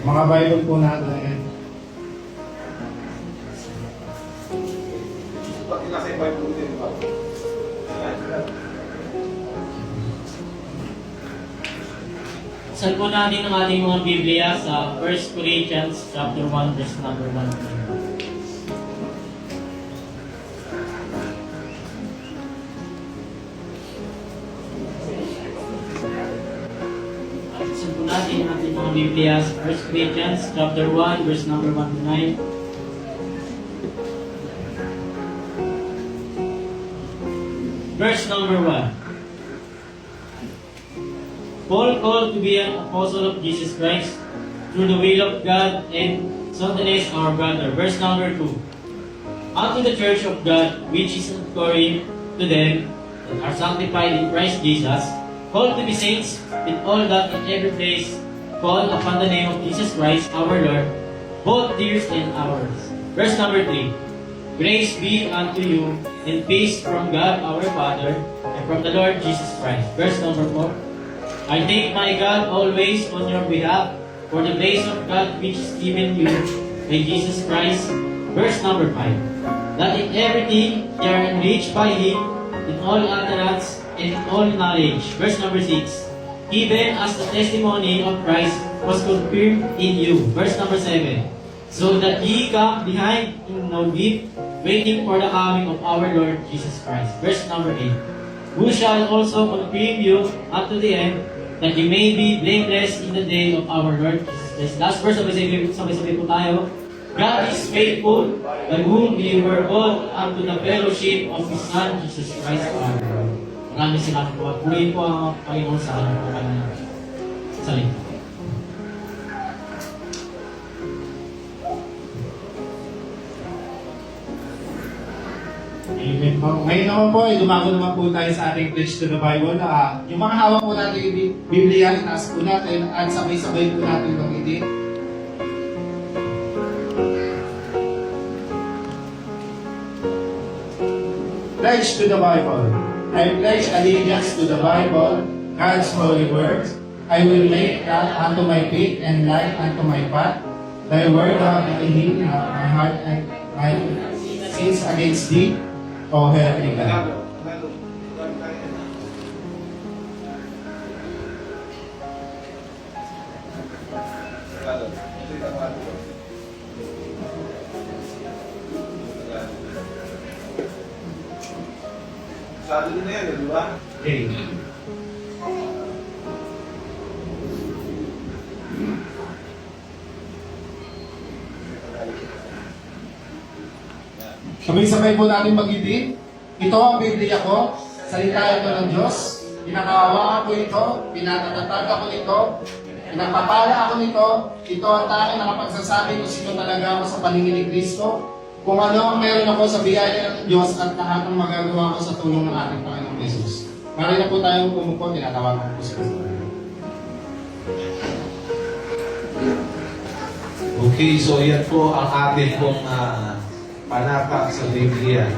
Mga Bible po natin. Pati nasa yung Bible din ba? Saan po natin ang ating mga Biblia sa 1 Corinthians chapter 1 verse number 1. Saan po natin ang ating mga Biblia sa 1 Corinthians chapter 1 verse number 1 to 9. Verse number 1. Paul, called to be an apostle of Jesus Christ through the will of God, and Sosthenes our brother. Verse number 2. Unto the church of God which is in Corinth, to them that are sanctified in Christ Jesus, called to be saints, in all that in every place call upon the name of Jesus Christ our Lord, both theirs and ours. Verse number 3. Grace be unto you, and peace from God our Father, and from the Lord Jesus Christ. Verse number 4. I thank my God always on your behalf for the grace of God which is given you by Jesus Christ. Verse number 5. That in everything ye are enriched by Him in all utterance and in all knowledge. Verse number 6. Even as the testimony of Christ was confirmed in you. Verse number 7. So that ye come behind in no gift, waiting for the coming of our Lord Jesus Christ. Verse number 8. Who shall also confirm you unto the end, that you may be blameless in the day of our Lord Jesus Christ. Last verse, sabay-sabay po tayo. God is faithful, by whom we were called unto the fellowship of His Son, Jesus Christ our Lord. Maraming salamat po. Purihin po ang Panginoon sa ating po kanyang salita. Amen po. Ngayon naman po, dumago naman po tayo sa ating Preach to the Bible. Yung mga hawak po natin yung Biblia, itaas po natin at sabay-sabay po natin banggitin. Pledge to the Bible. I pledge allegiance to the Bible, God's holy word. I will make that unto my feet and light unto my path. Thy word have I hid in my heart and my sins against thee. O Heavenly God. Sado din na yan, di ba? Okay. Sabay-sabay po natin mag-ibig. Ito ang Biblia ko, salita ito ng Diyos. Pinakahawakan ko ito, pinatatatag ako nito, pinapapala ako nito. Ito ang tanging nakapagsasabi kung sino talaga ako sa paningin ni Kristo. Kung ano ang meron ako sa biyaya ng Diyos at lahat ng magagawa ko sa tulong ng ating Panginoong Jesus. Mari na po tayong umupo, tinatawagan ko po sa Kristo. Okay, so yan po ang ating pong panapa sa Biblia.